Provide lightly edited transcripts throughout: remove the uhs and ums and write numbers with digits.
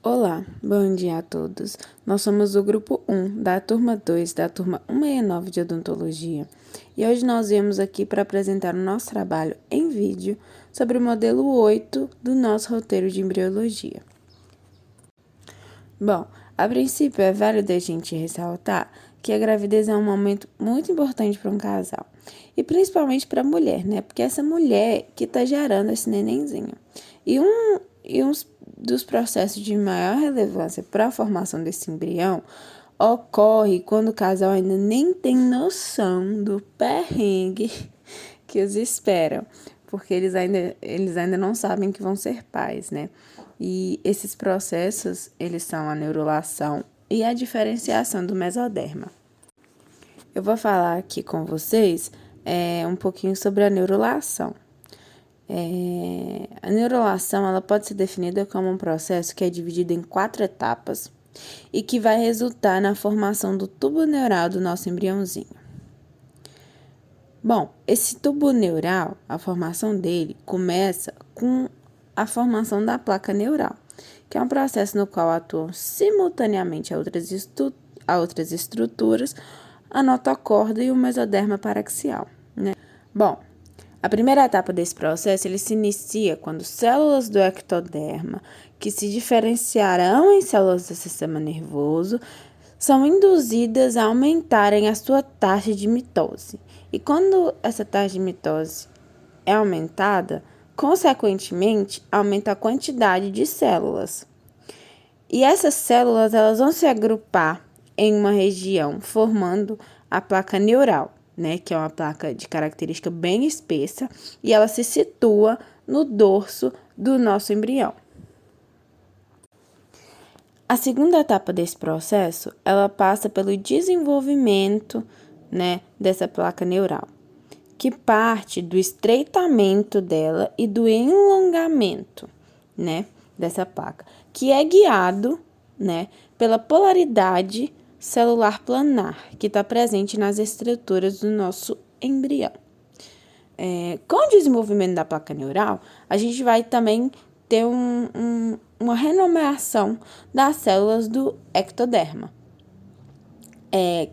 Olá, bom dia a todos. Nós somos o grupo 1 da turma 2 da turma 169 de Odontologia e hoje nós viemos aqui para apresentar o nosso trabalho em vídeo sobre o modelo 8 do nosso roteiro de embriologia. Bom, a princípio é válido a gente ressaltar que a gravidez é um momento muito importante para um casal e principalmente para a mulher, né? Porque é essa mulher que está gerando esse nenenzinho. E um dos processos de maior relevância para a formação desse embrião ocorre quando o casal ainda nem tem noção do perrengue que os esperam, porque eles ainda não sabem que vão ser pais, né? E esses processos, eles são a neurulação e a diferenciação do mesoderma. Eu vou falar aqui com vocês um pouquinho sobre a neurulação. A neurulação ela pode ser definida como um processo que é dividido em 4 etapas e que vai resultar na formação do tubo neural do nosso embriãozinho. Bom, esse tubo neural, a formação dele começa com a formação da placa neural, que é um processo no qual atuam simultaneamente a outras estruturas, a notocorda e o mesoderma paraxial, né? Bom, a primeira etapa desse processo ele se inicia quando células do ectoderma, que se diferenciarão em células do sistema nervoso, são induzidas a aumentarem a sua taxa de mitose. E quando essa taxa de mitose é aumentada, consequentemente, aumenta a quantidade de células. E essas células elas vão se agrupar em uma região, formando a placa neural, né, que é uma placa de característica bem espessa, e ela se situa no dorso do nosso embrião. A segunda etapa desse processo, ela passa pelo desenvolvimento, né, dessa placa neural, que parte do estreitamento dela e do alongamento, né, dessa placa, que é guiado, né, pela polaridade celular planar, que está presente nas estruturas do nosso embrião. Com o desenvolvimento da placa neural, a gente vai também ter uma renomeação das células do ectoderma,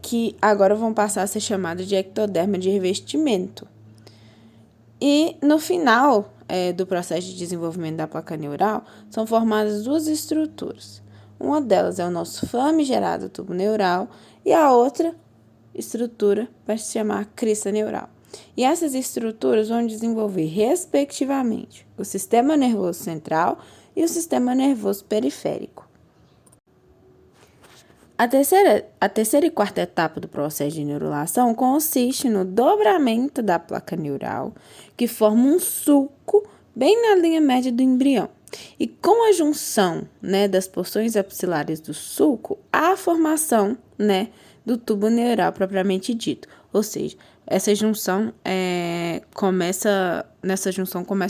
que agora vão passar a ser chamadas de ectoderma de revestimento. E no final do processo de desenvolvimento da placa neural, são formadas duas estruturas. Uma delas é o nosso famigerado tubo neural e a outra estrutura vai se chamar crista neural. E essas estruturas vão desenvolver, respectivamente, o sistema nervoso central e o sistema nervoso periférico. A terceira e quarta etapa do processo de neurulação consiste no dobramento da placa neural, que forma um sulco bem na linha média do embrião. E com a junção, né, das porções axilares do sulco, há a formação, né, do tubo neural propriamente dito. Ou seja, nessa junção começa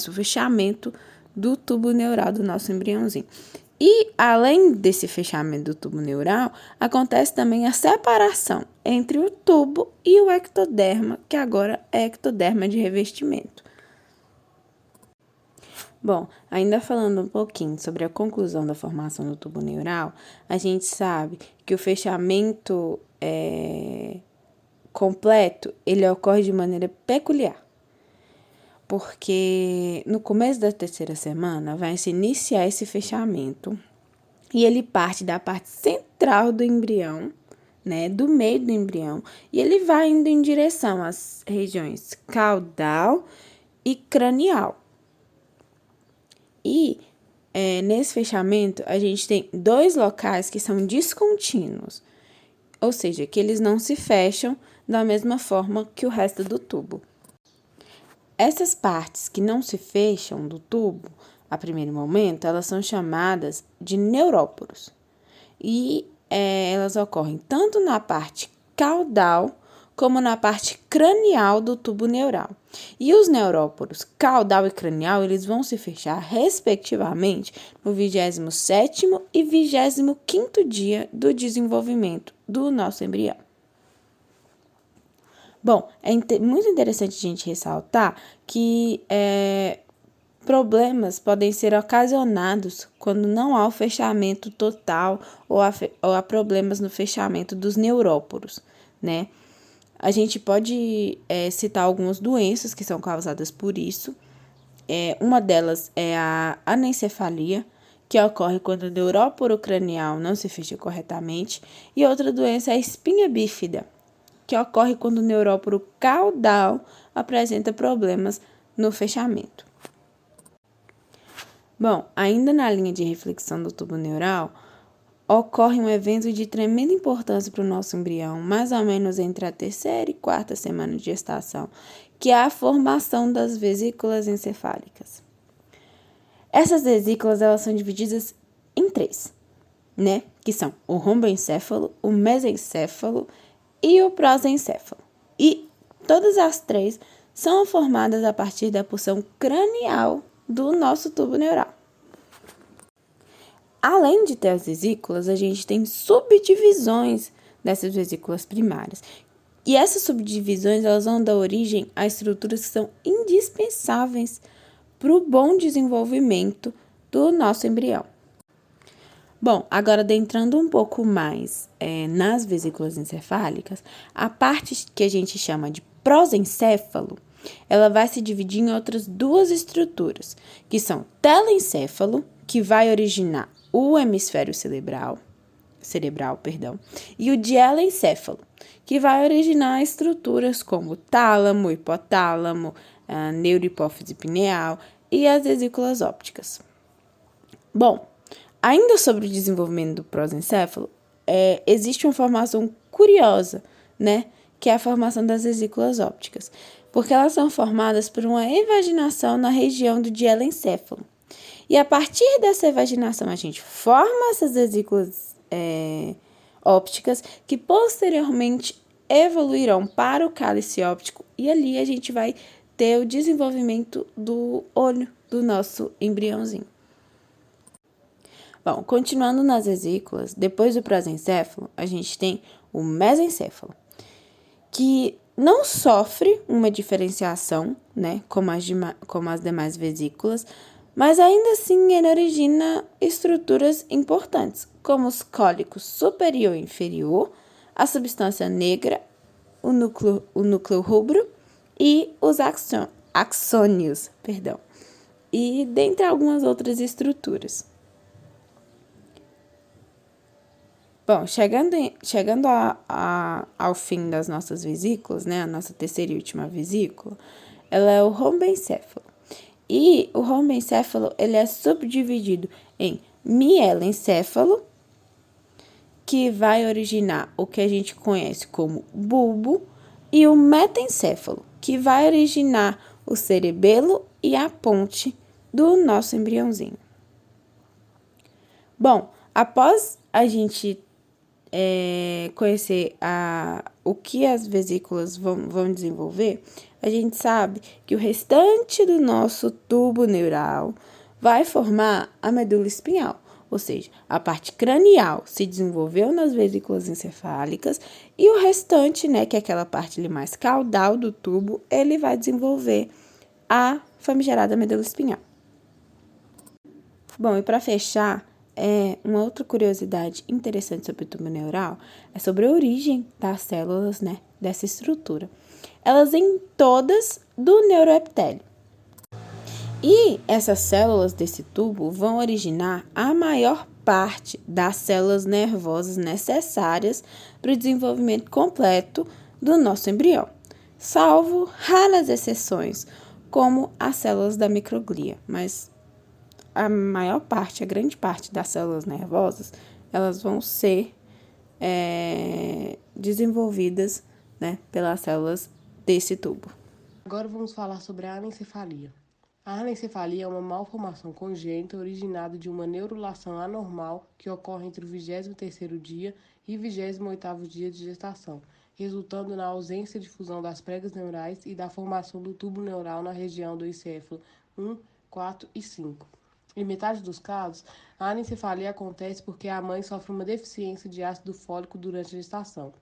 o fechamento do tubo neural do nosso embriãozinho. E, além desse fechamento do tubo neural, acontece também a separação entre o tubo e o ectoderma, que agora é ectoderma de revestimento. Bom, ainda falando um pouquinho sobre a conclusão da formação do tubo neural, a gente sabe que o fechamento completo, ele ocorre de maneira peculiar. Porque no começo da terceira semana vai se iniciar esse fechamento e ele parte da parte central do embrião, né, do meio do embrião, e ele vai indo em direção às regiões caudal e cranial. E nesse fechamento a gente tem 2 locais que são descontínuos, ou seja, que eles não se fecham da mesma forma que o resto do tubo. Essas partes que não se fecham do tubo, a primeiro momento, elas são chamadas de neuróporos. E elas ocorrem tanto na parte caudal como na parte cranial do tubo neural. E os neuróporos caudal e cranial, eles vão se fechar, respectivamente, no 27º e 25º dia do desenvolvimento do nosso embrião. Bom, é muito interessante a gente ressaltar que Problemas podem ser ocasionados quando não há o fechamento total ou há problemas no fechamento dos neuróporos, né? A gente pode citar algumas doenças que são causadas por isso. Uma delas é a anencefalia, que ocorre quando o neuróporo cranial não se fecha corretamente, e outra doença é a espinha bífida, que ocorre quando o neuróporo caudal apresenta problemas no fechamento. Bom, ainda na linha de reflexão do tubo neural, ocorre um evento de tremenda importância para o nosso embrião, mais ou menos entre a terceira e quarta semana de gestação, que é a formação das vesículas encefálicas. Essas vesículas elas são divididas em três, né? Que são o romboencéfalo, o mesencéfalo e o prosencéfalo. E todas as três são formadas a partir da porção cranial do nosso tubo neural. Além de ter as vesículas, a gente tem subdivisões dessas vesículas primárias. E essas subdivisões elas vão dar origem a estruturas que são indispensáveis para o bom desenvolvimento do nosso embrião. Bom, agora adentrando um pouco mais nas vesículas encefálicas, a parte que a gente chama de prosencéfalo, ela vai se dividir em outras duas estruturas, que são telencéfalo, que vai originar o hemisfério cerebral, e o dielencéfalo, que vai originar estruturas como tálamo, hipotálamo, neurohipófise pineal e as vesículas ópticas. Bom, ainda sobre o desenvolvimento do prosencéfalo, existe uma formação curiosa, né? Que é a formação das vesículas ópticas, porque elas são formadas por uma evaginação na região do dielencéfalo. E a partir dessa evaginação, a gente forma essas vesículas ópticas que posteriormente evoluirão para o cálice óptico e ali a gente vai ter o desenvolvimento do olho do nosso embriãozinho. Bom, continuando nas vesículas, depois do prosencéfalo, a gente tem o mesencéfalo, que não sofre uma diferenciação, né, como as demais vesículas, mas ainda assim ele origina estruturas importantes, como os cólicos superior e inferior, a substância negra, o núcleo rubro e os axônios, e dentre algumas outras estruturas. Bom, chegando ao fim das nossas vesículas, né, a nossa terceira e última vesícula, ela é o romboencéfalo. E o romboencéfalo, ele é subdividido em mielencéfalo, que vai originar o que a gente conhece como bulbo, e o metencéfalo, que vai originar o cerebelo e a ponte do nosso embriãozinho. Bom, após a gente conhecer o que as vesículas vão desenvolver, a gente sabe que o restante do nosso tubo neural vai formar a medula espinhal, ou seja, a parte cranial se desenvolveu nas vesículas encefálicas e o restante, né, que é aquela parte ali mais caudal do tubo, ele vai desenvolver a famigerada medula espinhal. Bom, e para fechar, uma outra curiosidade interessante sobre o tubo neural é sobre a origem das células, né, dessa estrutura. Elas vêm todas do neuroepitélio. E essas células desse tubo vão originar a maior parte das células nervosas necessárias para o desenvolvimento completo do nosso embrião, salvo raras exceções, como as células da microglia, mas a grande parte das células nervosas, elas vão ser desenvolvidas, né, pelas células desse tubo. Agora vamos falar sobre a anencefalia. A anencefalia é uma malformação congênita originada de uma neurulação anormal que ocorre entre o 23º dia e 28º dia de gestação, resultando na ausência de fusão das pregas neurais e da formação do tubo neural na região do encéfalo 1, 4 e 5. Em metade dos casos, a anencefalia acontece porque a mãe sofre uma deficiência de ácido fólico durante a gestação.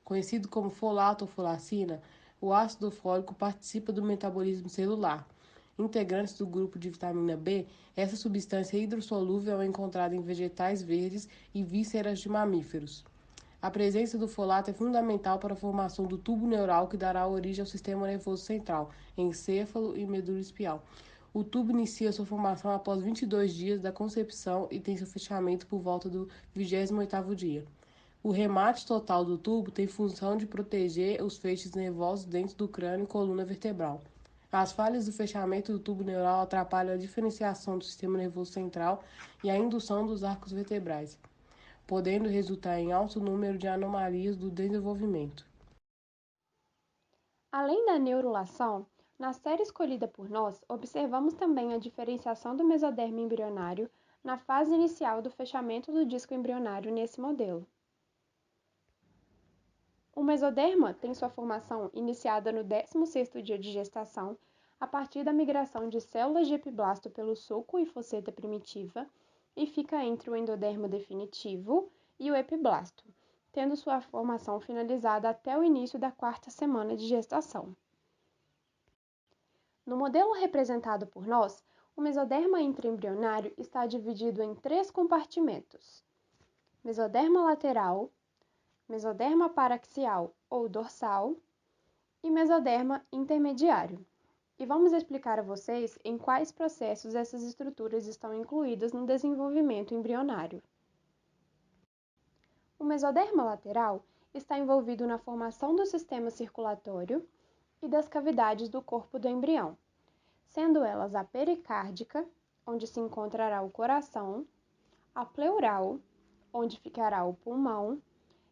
Conhecido como folato ou folacina, o ácido fólico participa do metabolismo celular. Integrantes do grupo de vitamina B, essa substância hidrossolúvel é encontrada em vegetais verdes e vísceras de mamíferos. A presença do folato é fundamental para a formação do tubo neural que dará origem ao sistema nervoso central, encéfalo e medula espinhal. O tubo inicia sua formação após 22 dias da concepção e tem seu fechamento por volta do 28º dia. O remate total do tubo tem função de proteger os feixes nervosos dentro do crânio e coluna vertebral. As falhas do fechamento do tubo neural atrapalham a diferenciação do sistema nervoso central e a indução dos arcos vertebrais, podendo resultar em alto número de anomalias do desenvolvimento. Além da neurulação, na série escolhida por nós, observamos também a diferenciação do mesoderma embrionário na fase inicial do fechamento do disco embrionário nesse modelo. O mesoderma tem sua formação iniciada no 16º dia de gestação, a partir da migração de células de epiblasto pelo sulco e fosseta primitiva, e fica entre o endodermo definitivo e o epiblasto, tendo sua formação finalizada até o início da 4ª semana de gestação. No modelo representado por nós, o mesoderma intraembrionário está dividido em 3 compartimentos: mesoderma lateral, mesoderma paraxial ou dorsal e mesoderma intermediário. E vamos explicar a vocês em quais processos essas estruturas estão incluídas no desenvolvimento embrionário. O mesoderma lateral está envolvido na formação do sistema circulatório e das cavidades do corpo do embrião, sendo elas a pericárdica, onde se encontrará o coração, a pleural, onde ficará o pulmão,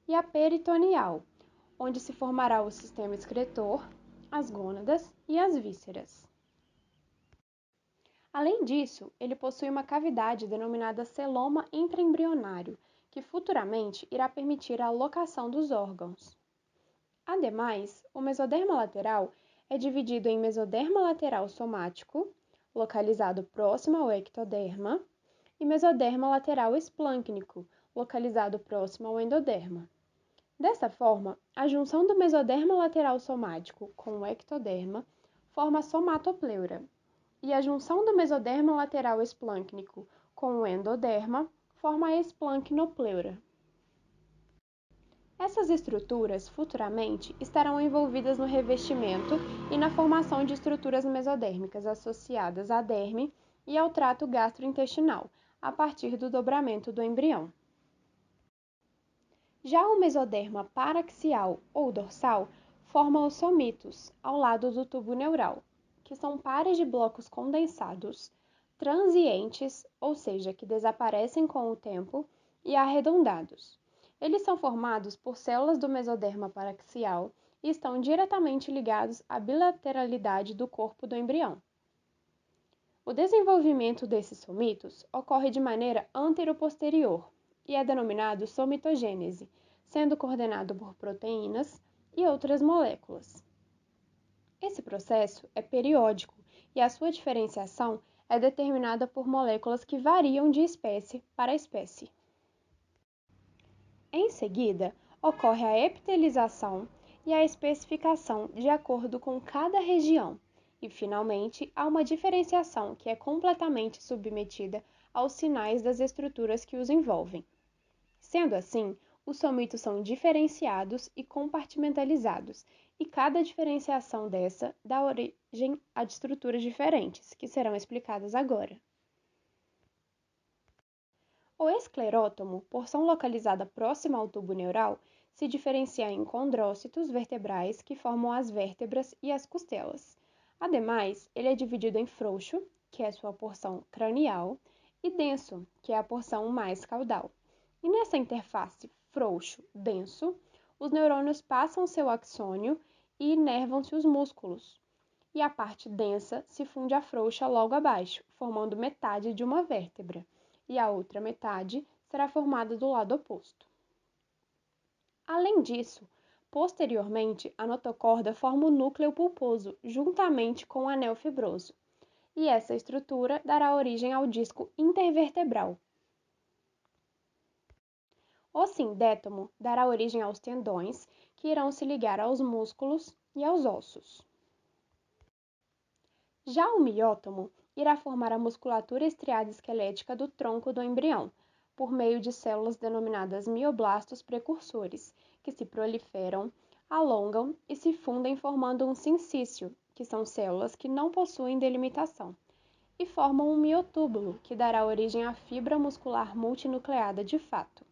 e a peritoneal, onde se formará o sistema excretor, as gônadas e as vísceras. Além disso, ele possui uma cavidade denominada celoma intraembrionário, que futuramente irá permitir a alocação dos órgãos. Ademais, o mesoderma lateral é dividido em mesoderma lateral somático, localizado próximo ao ectoderma, e mesoderma lateral esplâncnico, localizado próximo ao endoderma. Dessa forma, a junção do mesoderma lateral somático com o ectoderma forma a somatopleura, e a junção do mesoderma lateral esplâncnico com o endoderma forma a esplancnopleura. Essas estruturas, futuramente, estarão envolvidas no revestimento e na formação de estruturas mesodérmicas associadas à derme e ao trato gastrointestinal, a partir do dobramento do embrião. Já o mesoderma paraxial ou dorsal forma os somitos, ao lado do tubo neural, que são pares de blocos condensados, transientes, ou seja, que desaparecem com o tempo, e arredondados. Eles são formados por células do mesoderma paraxial e estão diretamente ligados à bilateralidade do corpo do embrião. O desenvolvimento desses somitos ocorre de maneira antero-posterior e é denominado somitogênese, sendo coordenado por proteínas e outras moléculas. Esse processo é periódico e a sua diferenciação é determinada por moléculas que variam de espécie para espécie. Em seguida, ocorre a epitelização e a especificação de acordo com cada região, e finalmente há uma diferenciação que é completamente submetida aos sinais das estruturas que os envolvem. Sendo assim, os somitos são diferenciados e compartimentalizados, e cada diferenciação dessa dá origem a estruturas diferentes, que serão explicadas agora. O esclerótomo, porção localizada próxima ao tubo neural, se diferencia em condrócitos vertebrais que formam as vértebras e as costelas. Ademais, ele é dividido em frouxo, que é sua porção cranial, e denso, que é a porção mais caudal. E nessa interface frouxo-denso, os neurônios passam seu axônio e inervam-se os músculos. E a parte densa se funde à frouxa logo abaixo, formando metade de uma vértebra, e a outra metade será formada do lado oposto. Além disso, posteriormente, a notocorda forma o núcleo pulposo, juntamente com o anel fibroso, e essa estrutura dará origem ao disco intervertebral. O sindétomo dará origem aos tendões, que irão se ligar aos músculos e aos ossos. Já o miótomo irá formar a musculatura estriada esquelética do tronco do embrião, por meio de células denominadas mioblastos precursores, que se proliferam, alongam e se fundem formando um sincício, que são células que não possuem delimitação, e formam um miotúbulo, que dará origem à fibra muscular multinucleada de fato.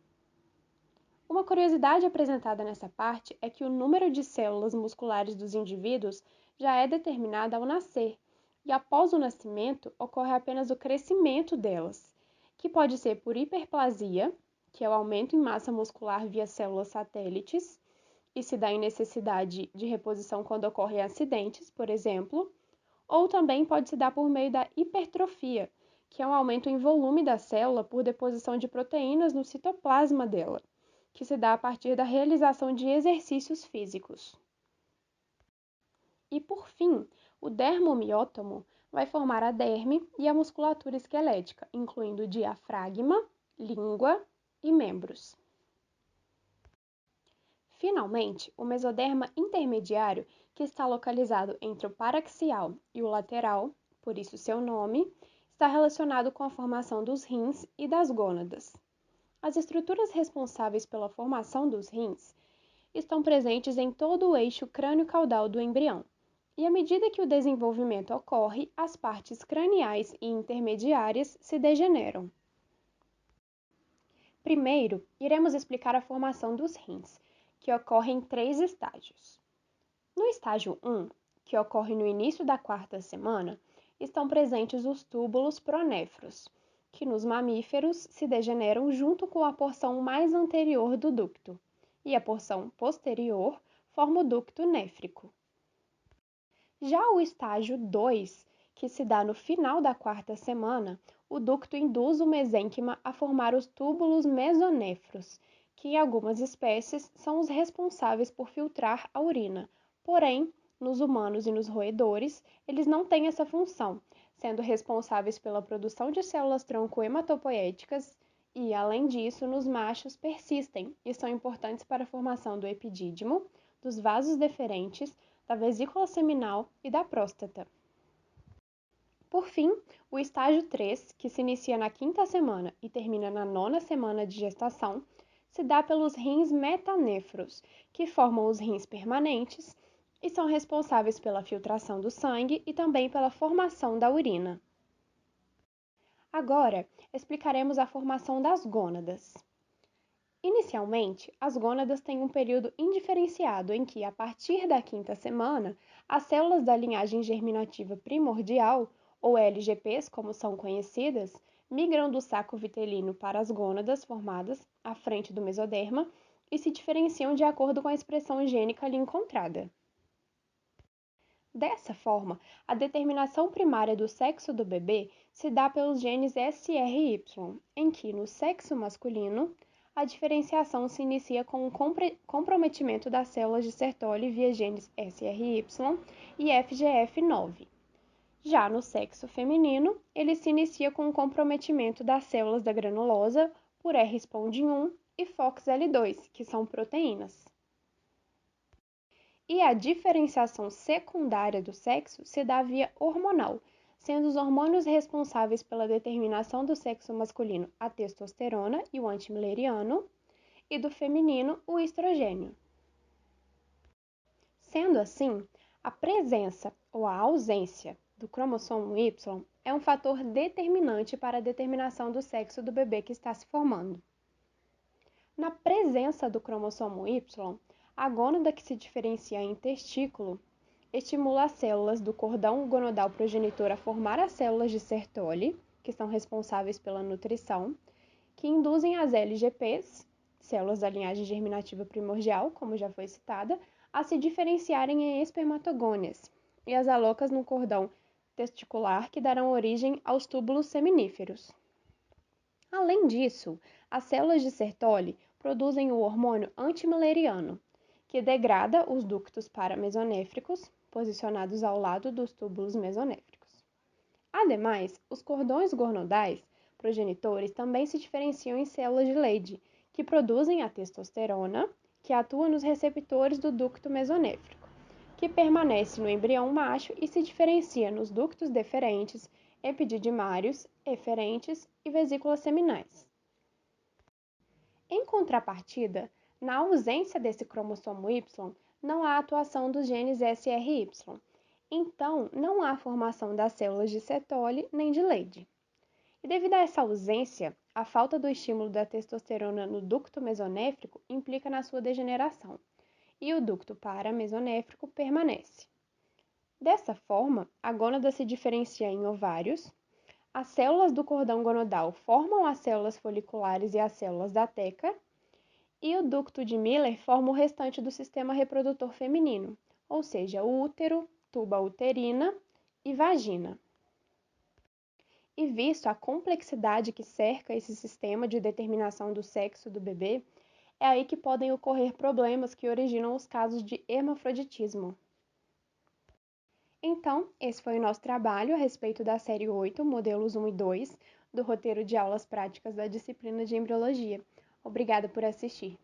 Uma curiosidade apresentada nessa parte é que o número de células musculares dos indivíduos já é determinado ao nascer, e após o nascimento ocorre apenas o crescimento delas, que pode ser por hiperplasia, que é o aumento em massa muscular via células satélites, e se dá em necessidade de reposição quando ocorrem acidentes, por exemplo, ou também pode se dar por meio da hipertrofia, que é um aumento em volume da célula por deposição de proteínas no citoplasma dela, que se dá a partir da realização de exercícios físicos. E por fim, o dermomiótomo vai formar a derme e a musculatura esquelética, incluindo diafragma, língua e membros. Finalmente, o mesoderma intermediário, que está localizado entre o paraxial e o lateral, por isso seu nome, está relacionado com a formação dos rins e das gônadas. As estruturas responsáveis pela formação dos rins estão presentes em todo o eixo crânio-caudal do embrião, e à medida que o desenvolvimento ocorre, as partes craniais e intermediárias se degeneram. Primeiro, iremos explicar a formação dos rins, que ocorre em 3 estágios. No estágio 1, que ocorre no início da 4ª semana, estão presentes os túbulos pronéfros, que nos mamíferos se degeneram junto com a porção mais anterior do ducto, e a porção posterior forma o ducto néfrico. Já o estágio 2, que se dá no final da 4ª semana, o ducto induz o mesênquima a formar os túbulos mesonéfros, que em algumas espécies são os responsáveis por filtrar a urina. Porém, nos humanos e nos roedores, eles não têm essa função, sendo responsáveis pela produção de células-tronco hematopoéticas e, além disso, nos machos persistem e são importantes para a formação do epidídimo, dos vasos deferentes, da vesícula seminal e da próstata. Por fim, o estágio 3, que se inicia na 5ª semana e termina na 9ª semana de gestação, se dá pelos rins metanefros, que formam os rins permanentes e são responsáveis pela filtração do sangue e também pela formação da urina. Agora, explicaremos a formação das gônadas. Inicialmente, as gônadas têm um período indiferenciado em que, a partir da 5ª semana, as células da linhagem germinativa primordial, ou LGPs, como são conhecidas, migram do saco vitelino para as gônadas formadas à frente do mesoderma e se diferenciam de acordo com a expressão gênica ali encontrada. Dessa forma, a determinação primária do sexo do bebê se dá pelos genes SRY, em que, no sexo masculino, a diferenciação se inicia com o comprometimento das células de Sertoli via genes SRY e FGF9. Já no sexo feminino, ele se inicia com o comprometimento das células da granulosa por R-spondin1 e FOXL2, que são proteínas. E a diferenciação secundária do sexo se dá via hormonal, sendo os hormônios responsáveis pela determinação do sexo masculino a testosterona e o antimileriano, e do feminino o estrogênio. Sendo assim, a presença ou a ausência do cromossomo Y é um fator determinante para a determinação do sexo do bebê que está se formando. Na presença do cromossomo Y, a gônada que se diferencia em testículo estimula as células do cordão gonadal progenitor a formar as células de Sertoli, que são responsáveis pela nutrição, que induzem as LGPs, células da linhagem germinativa primordial, como já foi citada, a se diferenciarem em espermatogônias, e as alocas no cordão testicular, que darão origem aos túbulos seminíferos. Além disso, as células de Sertoli produzem o hormônio antimileriano, que degrada os ductos paramesonéfricos, posicionados ao lado dos túbulos mesonéfricos. Ademais, os cordões gonadais progenitores também se diferenciam em células de Leydig, que produzem a testosterona, que atua nos receptores do ducto mesonéfrico, que permanece no embrião macho e se diferencia nos ductos deferentes, epididymários, eferentes e vesículas seminais. Em contrapartida, na ausência desse cromossomo Y, não há atuação dos genes SRY. Então, não há formação das células de Sertoli nem de Leydig. E devido a essa ausência, a falta do estímulo da testosterona no ducto mesonéfrico implica na sua degeneração, e o ducto paramesonéfrico permanece. Dessa forma, a gônada se diferencia em ovários, as células do cordão gonadal formam as células foliculares e as células da teca, e o ducto de Miller forma o restante do sistema reprodutor feminino, ou seja, o útero, tuba uterina e vagina. E visto a complexidade que cerca esse sistema de determinação do sexo do bebê, é aí que podem ocorrer problemas que originam os casos de hermafroditismo. Então, esse foi o nosso trabalho a respeito da série 8, modelos 1 e 2, do roteiro de aulas práticas da disciplina de embriologia. Obrigada por assistir.